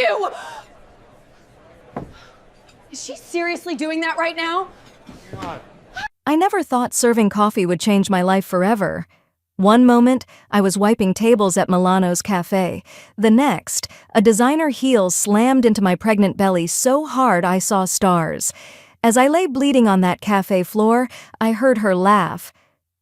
you! Is she seriously doing that right now? I never thought serving coffee would change my life forever. One moment, I was wiping tables at Milano's cafe. The next, a designer heel slammed into my pregnant belly so hard I saw stars. As I lay bleeding on that cafe floor, I heard her laugh.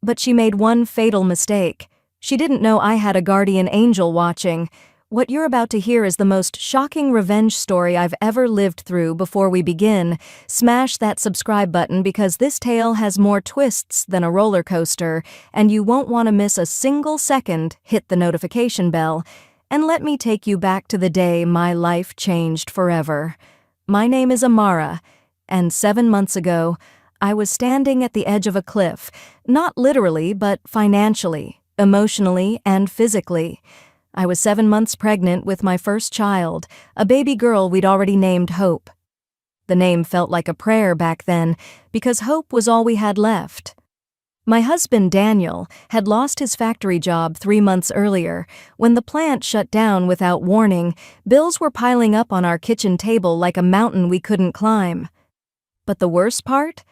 But she made one fatal mistake. She didn't know I had a guardian angel watching. What you're about to hear is the most shocking revenge story I've ever lived through. Before we begin, smash that subscribe button because this tale has more twists than a roller coaster, and you won't want to miss a single second. Hit the notification bell, and let me take you back to the day my life changed forever. My name is Amara, and 7 months ago, I was standing at the edge of a cliff, not literally, but financially, emotionally, and physically. I was 7 months pregnant with my first child, a baby girl we'd already named Hope. The name felt like a prayer back then, because Hope was all we had left. My husband, Daniel, had lost his factory job 3 months earlier. When the plant shut down without warning, bills were piling up on our kitchen table like a mountain we couldn't climb. But the worst part?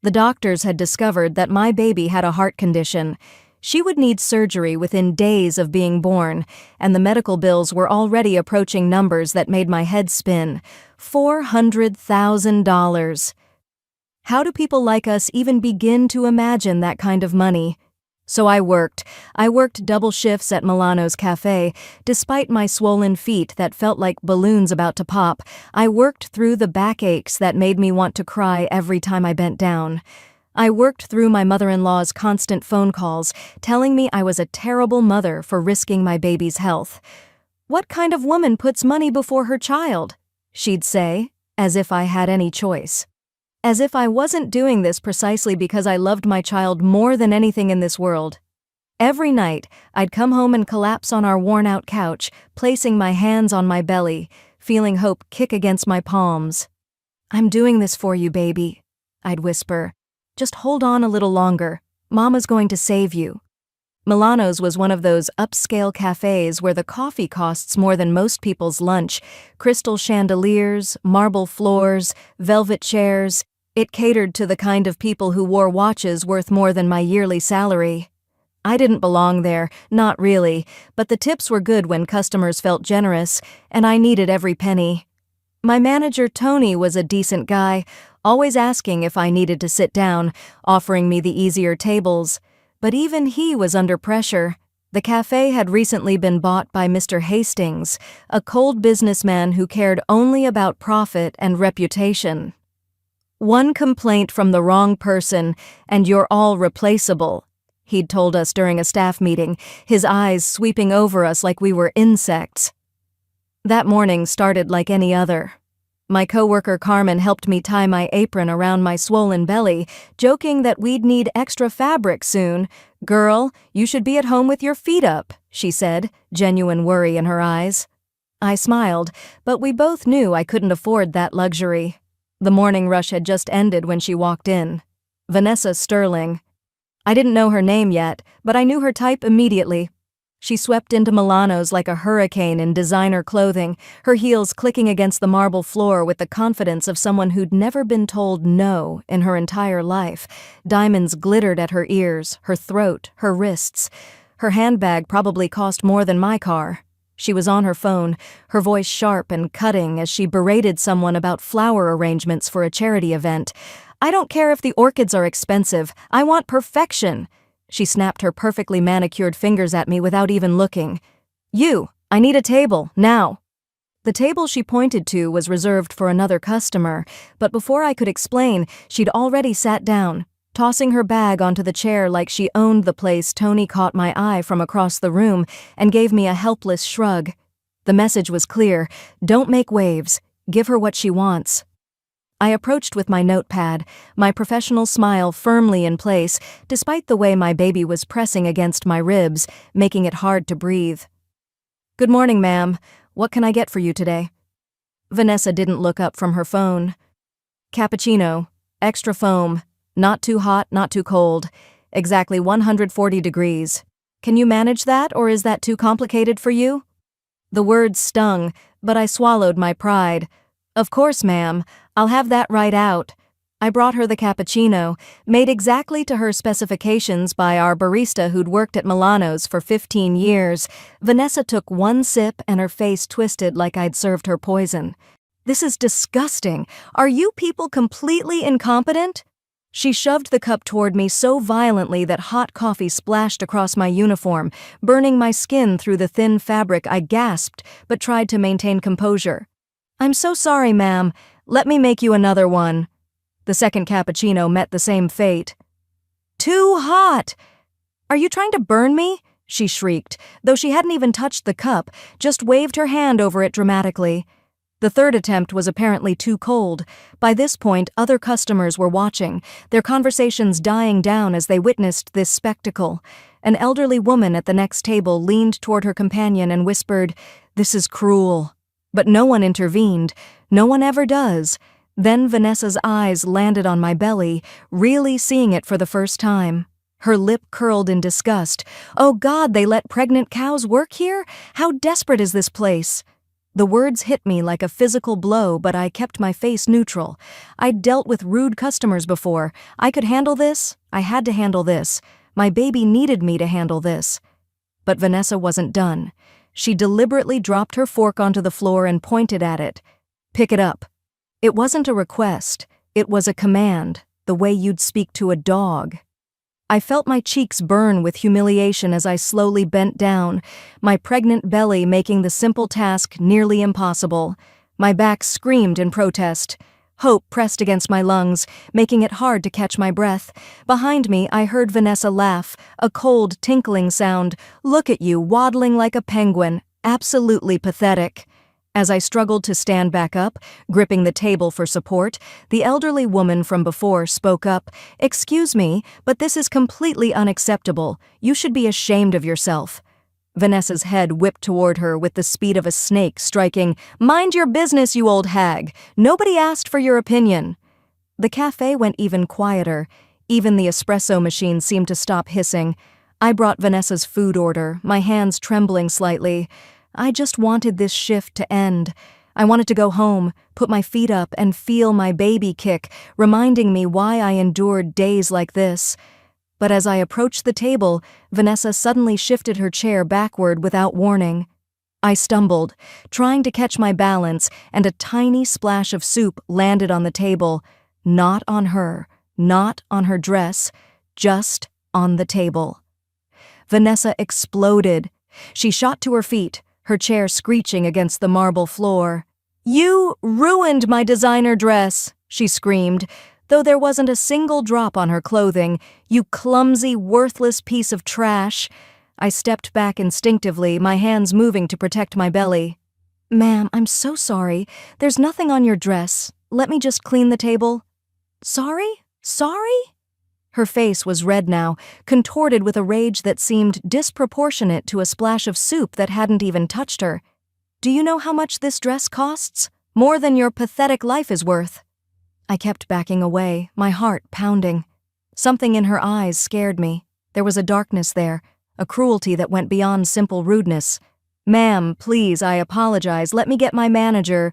The doctors had discovered that my baby had a heart condition. She would need surgery within days of being born, and the medical bills were already approaching numbers that made my head spin. $400,000. How do people like us even begin to imagine that kind of money? So I worked double shifts at Milano's cafe. Despite my swollen feet that felt like balloons about to pop, I worked through the backaches that made me want to cry every time I bent down. I worked through my mother-in-law's constant phone calls, telling me I was a terrible mother for risking my baby's health. "What kind of woman puts money before her child?" she'd say, as if I had any choice. As if I wasn't doing this precisely because I loved my child more than anything in this world. Every night, I'd come home and collapse on our worn-out couch, placing my hands on my belly, feeling Hope kick against my palms. "I'm doing this for you, baby," I'd whisper. "Just hold on a little longer. Mama's going to save you." Milano's was one of those upscale cafes where the coffee costs more than most people's lunch. Crystal chandeliers, marble floors, velvet chairs. It catered to the kind of people who wore watches worth more than my yearly salary. I didn't belong there, not really, but the tips were good when customers felt generous, and I needed every penny. My manager, Tony, was a decent guy, always asking if I needed to sit down, offering me the easier tables. But even he was under pressure. The cafe had recently been bought by Mr. Hastings, a cold businessman who cared only about profit and reputation. "One complaint from the wrong person, and you're all replaceable," he'd told us during a staff meeting, his eyes sweeping over us like we were insects. That morning started like any other. My coworker Carmen helped me tie my apron around my swollen belly, joking that we'd need extra fabric soon. "Girl, you should be at home with your feet up," she said, genuine worry in her eyes. I smiled, but we both knew I couldn't afford that luxury. The morning rush had just ended when she walked in. Vanessa Sterling. I didn't know her name yet, but I knew her type immediately. She swept into Milano's like a hurricane in designer clothing, her heels clicking against the marble floor with the confidence of someone who'd never been told no in her entire life. Diamonds glittered at her ears, her throat, her wrists. Her handbag probably cost more than my car. She was on her phone, her voice sharp and cutting as she berated someone about flower arrangements for a charity event. "I don't care if the orchids are expensive. I want perfection." She snapped her perfectly manicured fingers at me without even looking. "You, I need a table, now." The table she pointed to was reserved for another customer, but before I could explain, she'd already sat down. Tossing her bag onto the chair like she owned the place, Tony caught my eye from across the room and gave me a helpless shrug. The message was clear: don't make waves, give her what she wants. I approached with my notepad, my professional smile firmly in place, despite the way my baby was pressing against my ribs, making it hard to breathe. "Good morning, ma'am. What can I get for you today?" Vanessa didn't look up from her phone. "Cappuccino, extra foam, not too hot, not too cold, exactly 140 degrees. Can you manage that, or is that too complicated for you?" The words stung, but I swallowed my pride. "Of course, ma'am. I'll have that right out." I brought her the cappuccino, made exactly to her specifications by our barista who'd worked at Milano's for 15 years. Vanessa took one sip and her face twisted like I'd served her poison. "This is disgusting. Are you people completely incompetent?" She shoved the cup toward me so violently that hot coffee splashed across my uniform, burning my skin through the thin fabric. I gasped, but tried to maintain composure. "I'm so sorry, ma'am. Let me make you another one." The second cappuccino met the same fate. "Too hot! Are you trying to burn me?" she shrieked, though she hadn't even touched the cup, just waved her hand over it dramatically. The third attempt was apparently too cold. By this point, other customers were watching, their conversations dying down as they witnessed this spectacle. An elderly woman at the next table leaned toward her companion and whispered, "This is cruel." But no one intervened. No one ever does. Then Vanessa's eyes landed on my belly, really seeing it for the first time. Her lip curled in disgust. "Oh God, they let pregnant cows work here? How desperate is this place?" The words hit me like a physical blow, but I kept my face neutral. I'd dealt with rude customers before. I could handle this. I had to handle this. My baby needed me to handle this. But Vanessa wasn't done. She deliberately dropped her fork onto the floor and pointed at it. "Pick it up." It wasn't a request. It was a command, the way you'd speak to a dog. I felt my cheeks burn with humiliation as I slowly bent down, my pregnant belly making the simple task nearly impossible. My back screamed in protest. Hope pressed against my lungs, making it hard to catch my breath. Behind me, I heard Vanessa laugh, a cold, tinkling sound. "Look at you, waddling like a penguin. Absolutely pathetic." As I struggled to stand back up, gripping the table for support, the elderly woman from before spoke up. "Excuse me, but this is completely unacceptable. You should be ashamed of yourself." Vanessa's head whipped toward her with the speed of a snake striking, "Mind your business, you old hag. Nobody asked for your opinion." The cafe went even quieter. Even the espresso machine seemed to stop hissing. I brought Vanessa's food order, my hands trembling slightly. I just wanted this shift to end. I wanted to go home, put my feet up, and feel my baby kick, reminding me why I endured days like this. But as I approached the table, Vanessa suddenly shifted her chair backward without warning. I stumbled, trying to catch my balance, and a tiny splash of soup landed on the table. Not on her, not on her dress, just on the table. Vanessa exploded. She shot to her feet, her chair screeching against the marble floor. "You ruined my designer dress," she screamed, though there wasn't a single drop on her clothing. "You clumsy, worthless piece of trash." I stepped back instinctively, my hands moving to protect my belly. "Ma'am, I'm so sorry. There's nothing on your dress. Let me just clean the table." "Sorry? Sorry?" Her face was red now, contorted with a rage that seemed disproportionate to a splash of soup that hadn't even touched her. "Do you know how much this dress costs? More than your pathetic life is worth." I kept backing away, my heart pounding. Something in her eyes scared me. There was a darkness there, a cruelty that went beyond simple rudeness. "Ma'am, please, I apologize. Let me get my manager."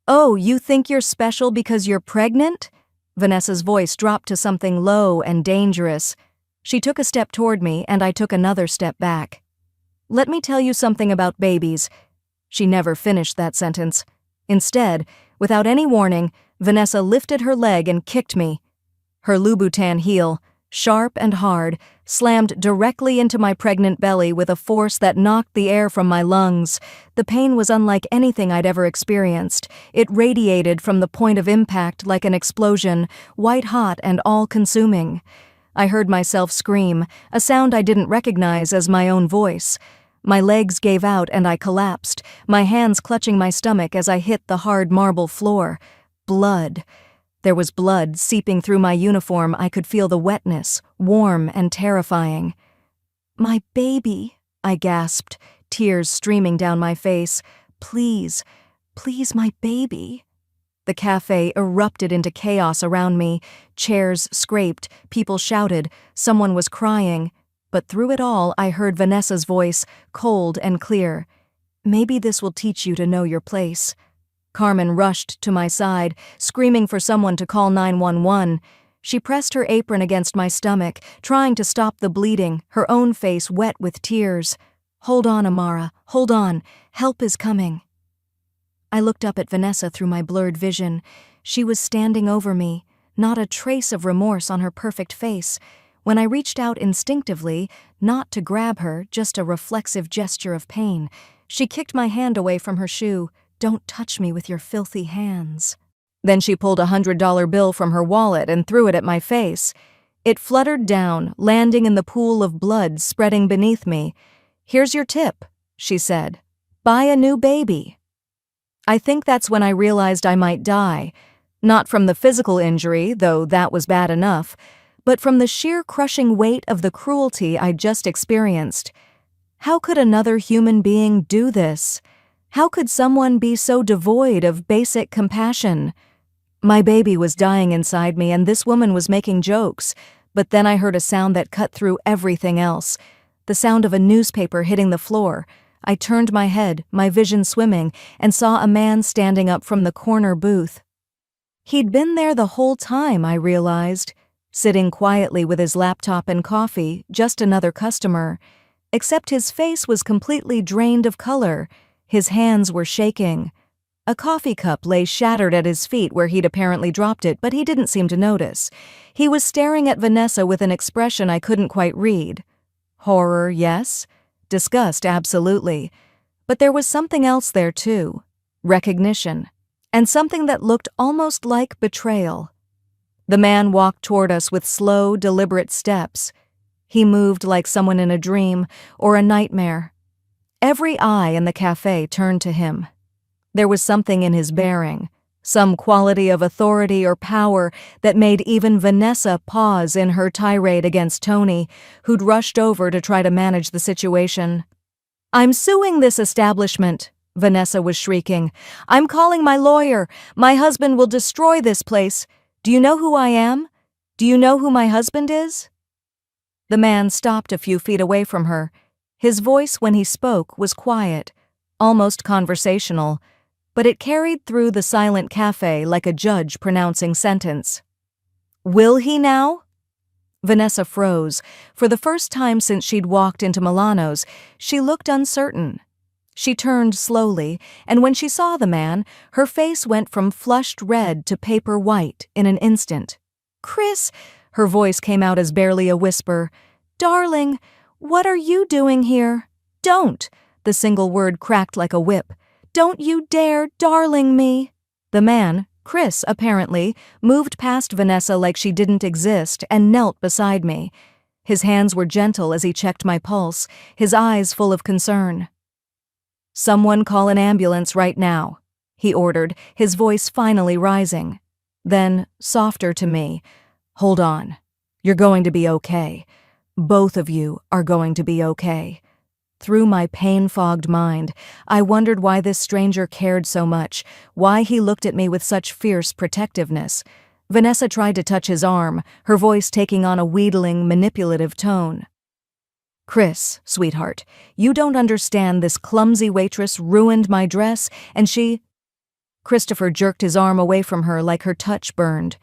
"Oh, you think you're special because you're pregnant?" Vanessa's voice dropped to something low and dangerous. She took a step toward me, and I took another step back. "Let me tell you something about babies." She never finished that sentence. Instead, without any warning, Vanessa lifted her leg and kicked me. Her Louboutin heel, sharp and hard, slammed directly into my pregnant belly with a force that knocked the air from my lungs. The pain was unlike anything I'd ever experienced. It radiated from the point of impact like an explosion, white-hot and all-consuming. I heard myself scream, a sound I didn't recognize as my own voice. My legs gave out and I collapsed, my hands clutching my stomach as I hit the hard marble floor. Blood. There was blood seeping through my uniform. I could feel the wetness, warm and terrifying. "My baby," I gasped, tears streaming down my face. "Please, please, my baby." The cafe erupted into chaos around me. Chairs scraped, people shouted, someone was crying. But through it all, I heard Vanessa's voice, cold and clear. Maybe this will teach you to know your place." Carmen rushed to my side, screaming for someone to call 911. She pressed her apron against my stomach, trying to stop the bleeding, her own face wet with tears. "Hold on, Amara, hold on. Help is coming." I looked up at Vanessa through my blurred vision. She was standing over me, not a trace of remorse on her perfect face. When I reached out instinctively, not to grab her, just a reflexive gesture of pain, she kicked my hand away from her shoe. "Don't touch me with your filthy hands." Then she pulled a $100 bill from her wallet and threw it at my face. It fluttered down, landing in the pool of blood spreading beneath me. "Here's your tip," she said. "Buy a new baby." I think that's when I realized I might die. Not from the physical injury, though that was bad enough, but from the sheer crushing weight of the cruelty I'd just experienced. How could another human being do this? How could someone be so devoid of basic compassion? My baby was dying inside me, and this woman was making jokes, but then I heard a sound that cut through everything else. The sound of a newspaper hitting the floor. I turned my head, my vision swimming, and saw a man standing up from the corner booth. He'd been there the whole time, I realized, sitting quietly with his laptop and coffee, just another customer. Except his face was completely drained of color. His hands were shaking. A coffee cup lay shattered at his feet where he'd apparently dropped it, but he didn't seem to notice. He was staring at Vanessa with an expression I couldn't quite read. Horror, yes. Disgust, absolutely. But there was something else there, too. Recognition. And something that looked almost like betrayal. The man walked toward us with slow, deliberate steps. He moved like someone in a dream or a nightmare. Every eye in the cafe turned to him. There was something in his bearing, some quality of authority or power that made even Vanessa pause in her tirade against Tony, who'd rushed over to try to manage the situation. "I'm suing this establishment," Vanessa was shrieking. "I'm calling my lawyer. My husband will destroy this place. Do you know who I am? Do you know who my husband is?" The man stopped a few feet away from her. His voice, when he spoke, was quiet, almost conversational, but it carried through the silent cafe like a judge pronouncing sentence. "Will he now?" Vanessa froze. For the first time since she'd walked into Milano's, she looked uncertain. She turned slowly, and when she saw the man, her face went from flushed red to paper white in an instant. "Chris," her voice came out as barely a whisper. "Darling, what are you doing here?" "Don't," the single word cracked like a whip. "Don't you dare darling me." The man, Chris apparently, moved past Vanessa like she didn't exist and knelt beside me. His hands were gentle as he checked my pulse, his eyes full of concern. "Someone call an ambulance right now," he ordered, his voice finally rising. Then, softer to me, "Hold on. You're going to be okay. Both of you are going to be okay." Through my pain-fogged mind, I wondered why this stranger cared so much, why he looked at me with such fierce protectiveness. Vanessa tried to touch his arm, her voice taking on a wheedling, manipulative tone. "Chris, sweetheart, you don't understand. This clumsy waitress ruined my dress, and she—" Christopher jerked his arm away from her like her touch burned.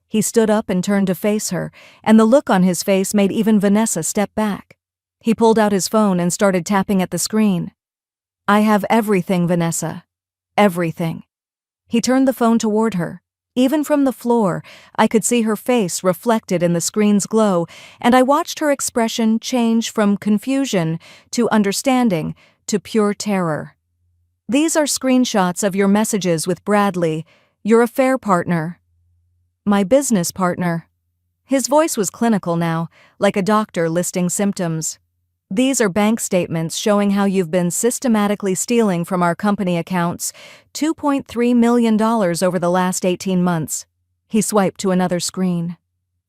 He stood up and turned to face her, and the look on his face made even Vanessa step back. He pulled out his phone and started tapping at the screen. "I have everything, Vanessa. Everything." He turned the phone toward her. Even from the floor, I could see her face reflected in the screen's glow, and I watched her expression change from confusion to understanding to pure terror. "These are screenshots of your messages with Bradley, your affair partner." "My business partner." His voice was clinical now, like a doctor listing symptoms. "These are bank statements showing how you've been systematically stealing from our company accounts, $2.3 million over the last 18 months. He swiped to another screen.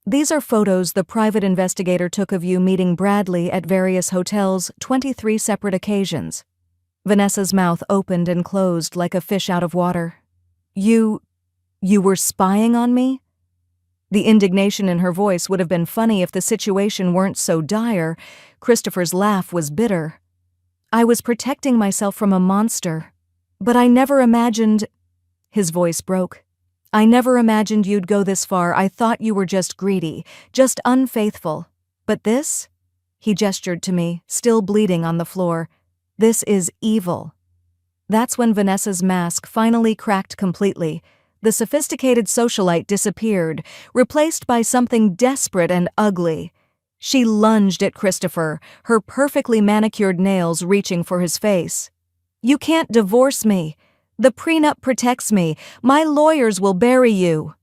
"These are photos the private investigator took of you meeting Bradley at various hotels, 23 separate occasions." Vanessa's mouth opened and closed like a fish out of water. You were spying on me?" The indignation in her voice would have been funny if the situation weren't so dire. Christopher's laugh was bitter. I was protecting myself from a monster. But I never imagined—" His voice broke. "I never imagined you'd go this far. I thought you were just greedy, just unfaithful. But this?" He gestured to me, still bleeding on the floor. "This is evil." That's when Vanessa's mask finally cracked completely. The sophisticated socialite disappeared, replaced by something desperate and ugly. She lunged at Christopher, her perfectly manicured nails reaching for his face. "You can't divorce me. The prenup protects me. My lawyers will bury you."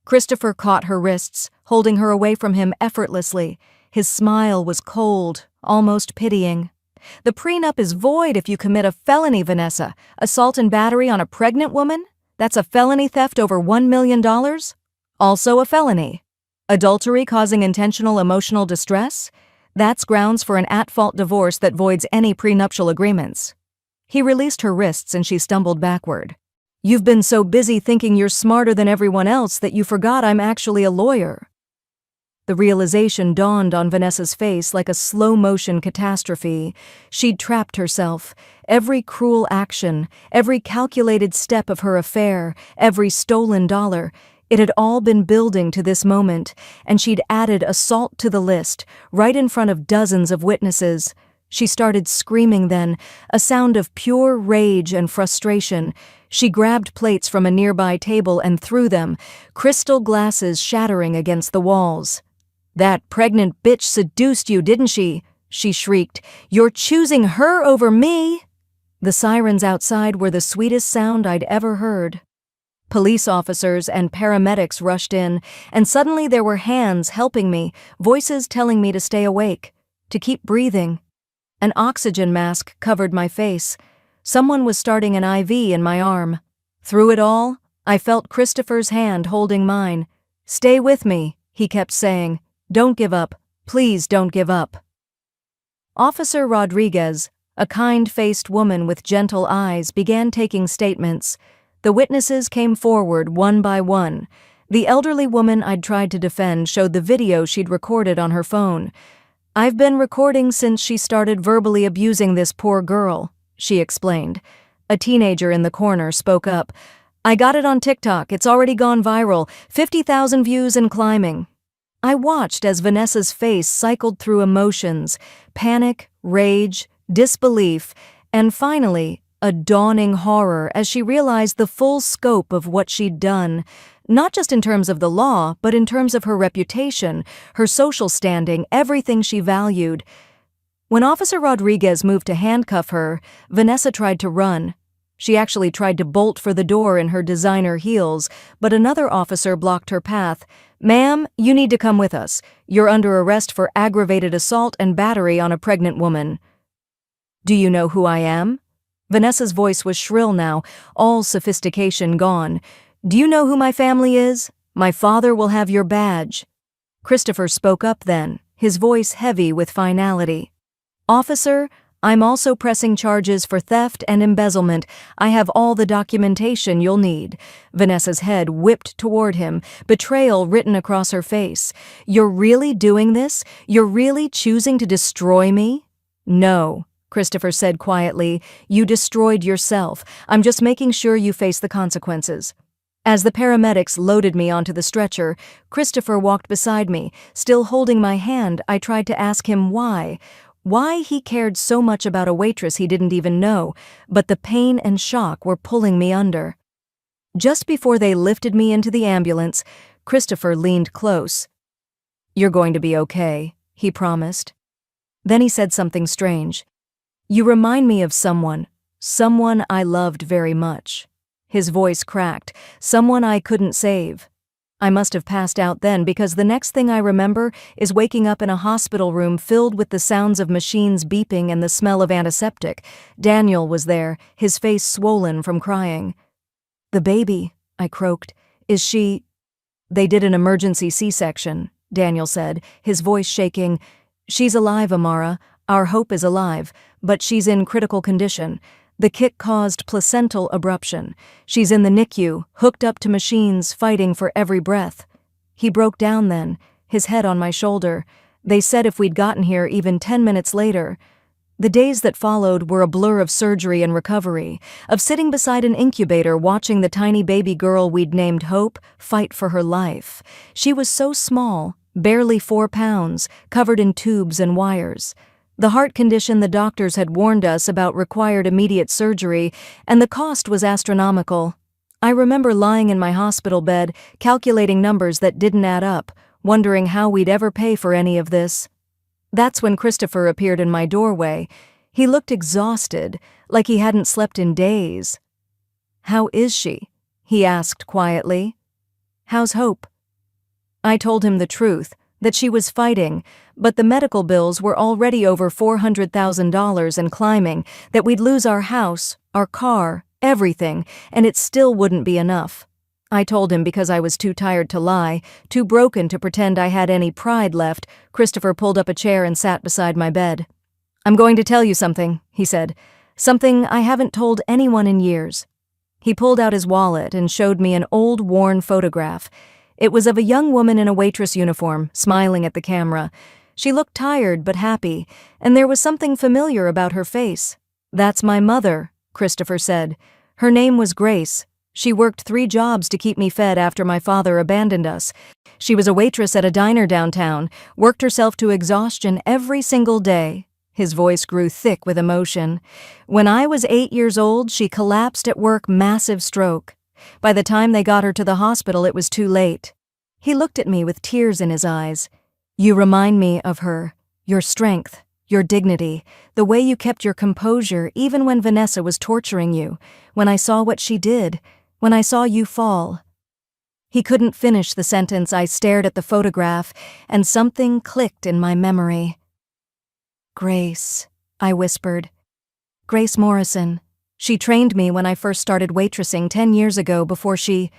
Christopher caught her wrists, holding her away from him effortlessly. His smile was cold, almost pitying. "The prenup is void if you commit a felony, Vanessa. Assault and battery on a pregnant woman? That's a felony theft over $1 million? Also a felony. Adultery causing intentional emotional distress? That's grounds for an at-fault divorce that voids any prenuptial agreements." He released her wrists and she stumbled backward. "You've been so busy thinking you're smarter than everyone else that you forgot I'm actually a lawyer." The realization dawned on Vanessa's face like a slow-motion catastrophe. She'd trapped herself. Every cruel action, every calculated step of her affair, every stolen dollar, it had all been building to this moment, and she'd added assault to the list, right in front of dozens of witnesses. She started screaming then, a sound of pure rage and frustration. She grabbed plates from a nearby table and threw them, crystal glasses shattering against the walls. "That pregnant bitch seduced you, didn't she?" she shrieked. "You're choosing her over me!" The sirens outside were the sweetest sound I'd ever heard. Police officers and paramedics rushed in, and suddenly there were hands helping me, voices telling me to stay awake, to keep breathing. An oxygen mask covered my face. Someone was starting an IV in my arm. Through it all, I felt Christopher's hand holding mine. "Stay with me," he kept saying. "Don't give up. Please don't give up." Officer Rodriguez, a kind-faced woman with gentle eyes, began taking statements. The witnesses came forward one by one. The elderly woman I'd tried to defend showed the video she'd recorded on her phone. "I've been recording since she started verbally abusing this poor girl," she explained. A teenager in the corner spoke up. "I got it on TikTok. It's already gone viral. 50,000 views and climbing." I watched as Vanessa's face cycled through emotions, panic, rage, disbelief, and finally, a dawning horror as she realized the full scope of what she'd done, not just in terms of the law, but in terms of her reputation, her social standing, everything she valued. When Officer Rodriguez moved to handcuff her, Vanessa tried to run. She actually tried to bolt for the door in her designer heels, but another officer blocked her path. "Ma'am, you need to come with us. You're under arrest for aggravated assault and battery on a pregnant woman." "Do you know who I am?" Vanessa's voice was shrill now, all sophistication gone. "Do you know who my family is? My father will have your badge." Christopher spoke up then, his voice heavy with finality. "Officer, I'm also pressing charges for theft and embezzlement. I have all the documentation you'll need." Vanessa's head whipped toward him, betrayal written across her face. "You're really doing this? You're really choosing to destroy me?" "No," Christopher said quietly. "You destroyed yourself. I'm just making sure you face the consequences." As the paramedics loaded me onto the stretcher, Christopher walked beside me. Still holding my hand, I tried to ask him why he cared so much about a waitress he didn't even know, but the pain and shock were pulling me under. Just before they lifted me into the ambulance, Christopher leaned close. "You're going to be okay," he promised. Then he said something strange. "You remind me of someone I loved very much." His voice cracked. "Someone I couldn't save." I must have passed out then because the next thing I remember is waking up in a hospital room filled with the sounds of machines beeping and the smell of antiseptic. Daniel was there, his face swollen from crying. "The baby," I croaked. "Is she—" "They did an emergency C-section," Daniel said, his voice shaking. "She's alive, Amara. Our hope is alive, but she's in critical condition. The kick caused placental abruption. She's in the NICU, hooked up to machines, fighting for every breath." He broke down then, his head on my shoulder. "They said if we'd gotten here even 10 minutes later..." The days that followed were a blur of surgery and recovery, of sitting beside an incubator watching the tiny baby girl we'd named Hope fight for her life. She was so small, barely 4 pounds, covered in tubes and wires. The heart condition the doctors had warned us about required immediate surgery, and the cost was astronomical. I remember lying in my hospital bed, calculating numbers that didn't add up, wondering how we'd ever pay for any of this. That's when Christopher appeared in my doorway. He looked exhausted, like he hadn't slept in days. "How is she?" he asked quietly. "How's Hope?" I told him the truth, that she was fighting, but the medical bills were already over $400,000 and climbing, that we'd lose our house, our car, everything, and it still wouldn't be enough. I told him because I was too tired to lie, too broken to pretend I had any pride left. Christopher pulled up a chair and sat beside my bed. "I'm going to tell you something," he said. "Something I haven't told anyone in years." He pulled out his wallet and showed me an old, worn photograph. It was of a young woman in a waitress uniform, smiling at the camera. She looked tired but happy, and there was something familiar about her face. "That's my mother," Christopher said. "Her name was Grace. She worked 3 jobs to keep me fed after my father abandoned us. She was a waitress at a diner downtown, worked herself to exhaustion every single day." His voice grew thick with emotion. "When I was 8 years old, she collapsed at work, massive stroke. By the time they got her to the hospital, it was too late." He looked at me with tears in his eyes. "You remind me of her, your strength, your dignity, the way you kept your composure even when Vanessa was torturing you, when I saw what she did, when I saw you fall." He couldn't finish the sentence. I stared at the photograph, and something clicked in my memory. "Grace," I whispered. "Grace Morrison. She trained me when I first started waitressing 10 years ago before she—"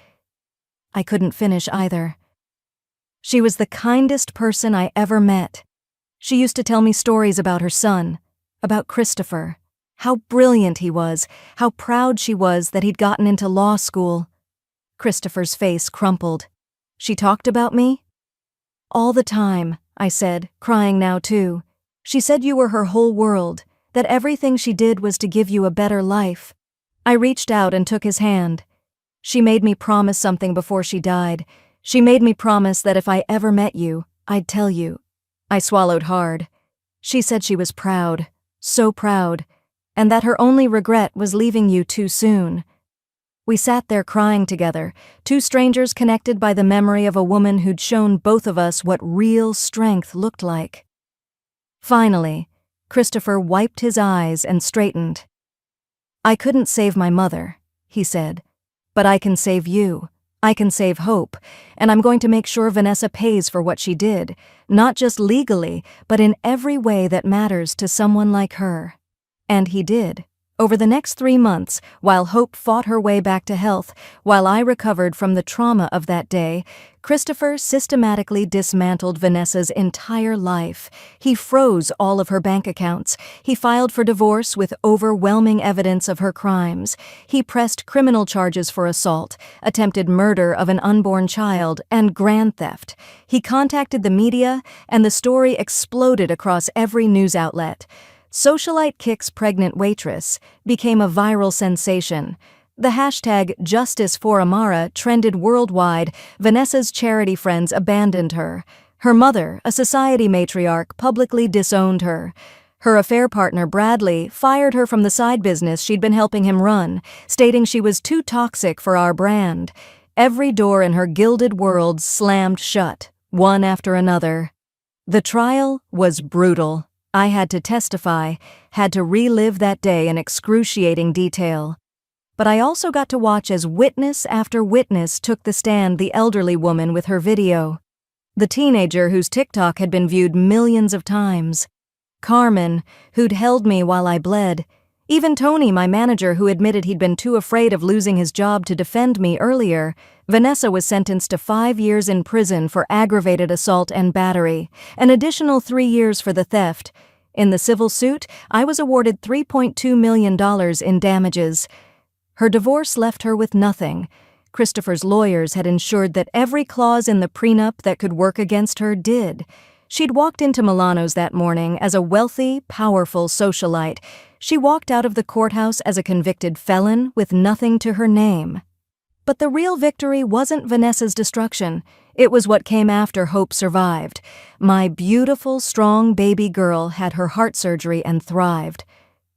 I couldn't finish either. "She was the kindest person I ever met. She used to tell me stories about her son, about Christopher, how brilliant he was, how proud she was that he'd gotten into law school." Christopher's face crumpled. "She talked about me?" "All the time," I said, crying now too. "She said you were her whole world, that everything she did was to give you a better life." I reached out and took his hand. "She made me promise something before she died. She made me promise that if I ever met you, I'd tell you." I swallowed hard. "She said she was proud, so proud, and that her only regret was leaving you too soon." We sat there crying together, 2 strangers connected by the memory of a woman who'd shown both of us what real strength looked like. Finally, Christopher wiped his eyes and straightened. "I couldn't save my mother," he said, "but I can save you. I can save Hope, and I'm going to make sure Vanessa pays for what she did, not just legally, but in every way that matters to someone like her." And he did. Over the next 3 months, while Hope fought her way back to health, while I recovered from the trauma of that day, Christopher systematically dismantled Vanessa's entire life. He froze all of her bank accounts. He filed for divorce with overwhelming evidence of her crimes. He pressed criminal charges for assault, attempted murder of an unborn child, and grand theft. He contacted the media, and the story exploded across every news outlet. Socialite kicks pregnant waitress became a viral sensation. The hashtag Justice for Amara trended worldwide. Vanessa's charity friends abandoned her. Her mother, a society matriarch, publicly disowned her. Her affair partner, Bradley, fired her from the side business she'd been helping him run, stating she was too toxic for our brand. Every door in her gilded world slammed shut, one after another. The trial was brutal. I had to testify, had to relive that day in excruciating detail. But I also got to watch as witness after witness took the stand, the elderly woman with her video, the teenager whose TikTok had been viewed millions of times, Carmen, who'd held me while I bled, even Tony, my manager, who admitted he'd been too afraid of losing his job to defend me earlier. Vanessa was sentenced to 5 years in prison for aggravated assault and battery, an additional 3 years for the theft. In the civil suit, I was awarded $3.2 million in damages. Her divorce left her with nothing. Christopher's lawyers had ensured that every clause in the prenup that could work against her did. She'd walked into Milano's that morning as a wealthy, powerful socialite. She walked out of the courthouse as a convicted felon with nothing to her name. But the real victory wasn't Vanessa's destruction. It was what came after Hope survived. My beautiful, strong baby girl had her heart surgery and thrived.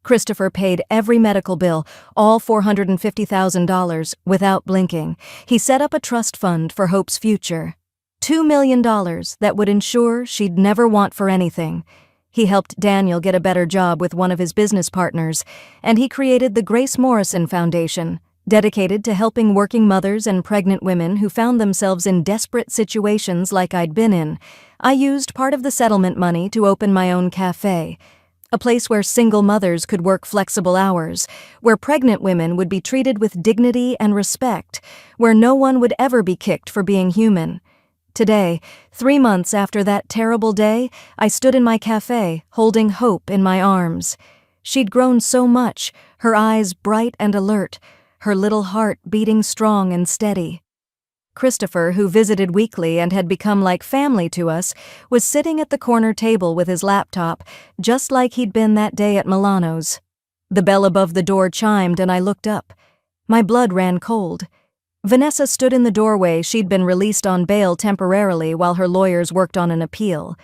Christopher paid every medical bill, all $450,000, without blinking. He set up a trust fund for Hope's future. $2 million that would ensure she'd never want for anything. He helped Daniel get a better job with one of his business partners, and he created the Grace Morrison Foundation, dedicated to helping working mothers and pregnant women who found themselves in desperate situations like I'd been in. I used part of the settlement money to open my own cafe, a place where single mothers could work flexible hours, where pregnant women would be treated with dignity and respect, where no one would ever be kicked for being human. Today, 3 months after that terrible day, I stood in my cafe, holding Hope in my arms. She'd grown so much, her eyes bright and alert, her little heart beating strong and steady. Christopher, who visited weekly and had become like family to us, was sitting at the corner table with his laptop, just like he'd been that day at Milano's. The bell above the door chimed and I looked up. My blood ran cold. Vanessa stood in the doorway. She'd been released on bail temporarily while her lawyers worked on an appeal.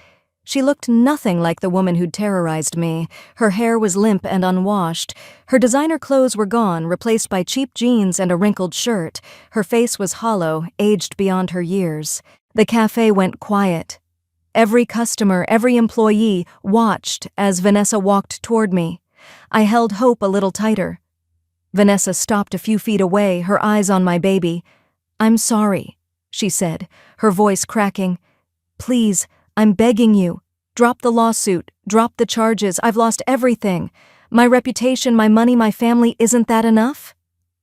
She looked nothing like the woman who'd terrorized me. Her hair was limp and unwashed. Her designer clothes were gone, replaced by cheap jeans and a wrinkled shirt. Her face was hollow, aged beyond her years. The cafe went quiet. Every customer, every employee watched as Vanessa walked toward me. I held Hope a little tighter. Vanessa stopped a few feet away, her eyes on my baby. "I'm sorry," she said, her voice cracking. "Please, I'm begging you. Drop the lawsuit. Drop the charges. I've lost everything. My reputation, my money, my family. Isn't that enough?"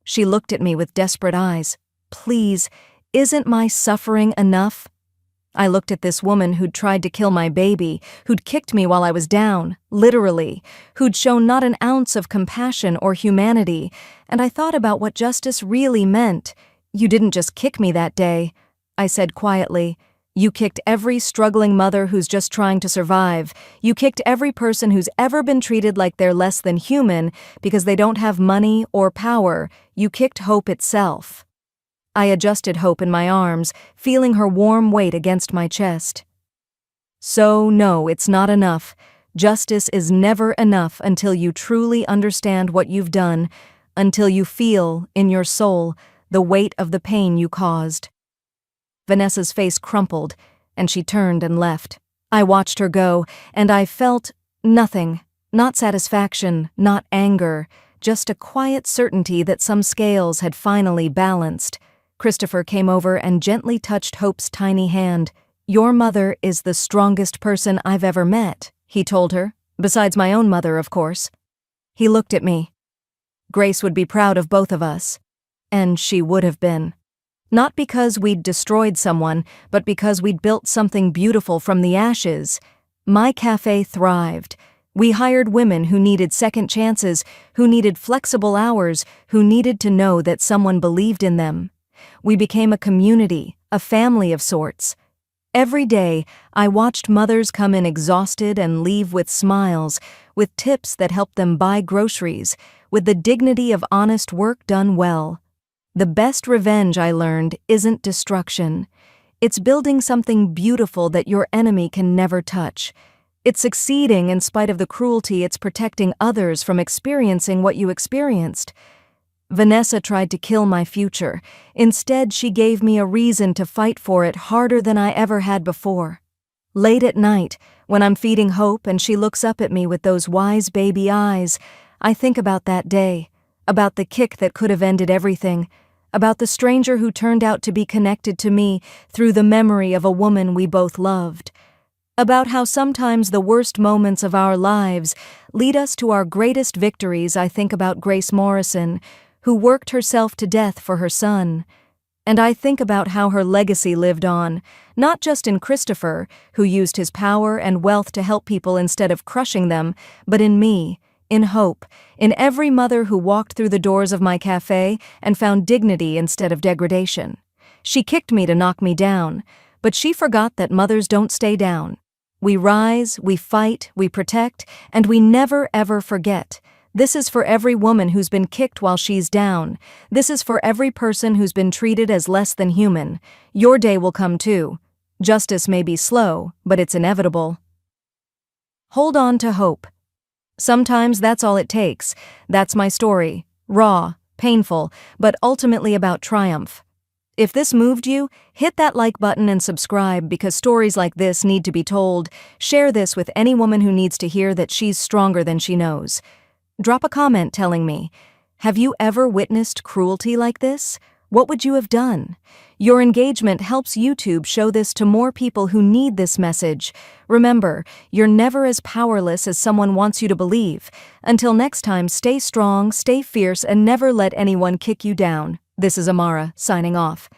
She looked at me with desperate eyes. "Please, isn't my suffering enough?" I looked at this woman who'd tried to kill my baby, who'd kicked me while I was down, literally, who'd shown not an ounce of compassion or humanity, and I thought about what justice really meant. "You didn't just kick me that day," I said quietly. "You kicked every struggling mother who's just trying to survive. You kicked every person who's ever been treated like they're less than human because they don't have money or power. You kicked Hope itself." I adjusted Hope in my arms, feeling her warm weight against my chest. "So, no, it's not enough. Justice is never enough until you truly understand what you've done, until you feel, in your soul, the weight of the pain you caused." Vanessa's face crumpled, and she turned and left. I watched her go, and I felt nothing, not satisfaction, not anger, just a quiet certainty that some scales had finally balanced. Christopher came over and gently touched Hope's tiny hand. "Your mother is the strongest person I've ever met," he told her, "besides my own mother, of course." He looked at me. Grace would be proud of both of us. And she would have been. Not because we'd destroyed someone, but because we'd built something beautiful from the ashes. My cafe thrived. We hired women who needed second chances, who needed flexible hours, who needed to know that someone believed in them. We became a community, a family of sorts. Every day, I watched mothers come in exhausted and leave with smiles, with tips that helped them buy groceries, with the dignity of honest work done well. The best revenge, I learned, isn't destruction. It's building something beautiful that your enemy can never touch. It's succeeding in spite of the cruelty. It's protecting others from experiencing what you experienced. Vanessa tried to kill my future. Instead, she gave me a reason to fight for it harder than I ever had before. Late at night, when I'm feeding Hope and she looks up at me with those wise baby eyes, I think about that day, about the kick that could have ended everything, about the stranger who turned out to be connected to me through the memory of a woman we both loved, about how sometimes the worst moments of our lives lead us to our greatest victories. I think about Grace Morrison, who worked herself to death for her son. And I think about how her legacy lived on, not just in Christopher, who used his power and wealth to help people instead of crushing them, but in me, in Hope, in every mother who walked through the doors of my cafe and found dignity instead of degradation. She kicked me to knock me down, but she forgot that mothers don't stay down. We rise, we fight, we protect, and we never ever forget. This is for every woman who's been kicked while she's down. This is for every person who's been treated as less than human. Your day will come too. Justice may be slow, but it's inevitable. Hold on to hope. Sometimes that's all it takes. That's my story. Raw, painful, but ultimately about triumph. If this moved you, hit that like button and subscribe because stories like this need to be told. Share this with any woman who needs to hear that she's stronger than she knows. Drop a comment telling me, have you ever witnessed cruelty like this? What would you have done? Your engagement helps YouTube show this to more people who need this message. Remember, you're never as powerless as someone wants you to believe. Until next time, stay strong, stay fierce, and never let anyone kick you down. This is Amara, signing off.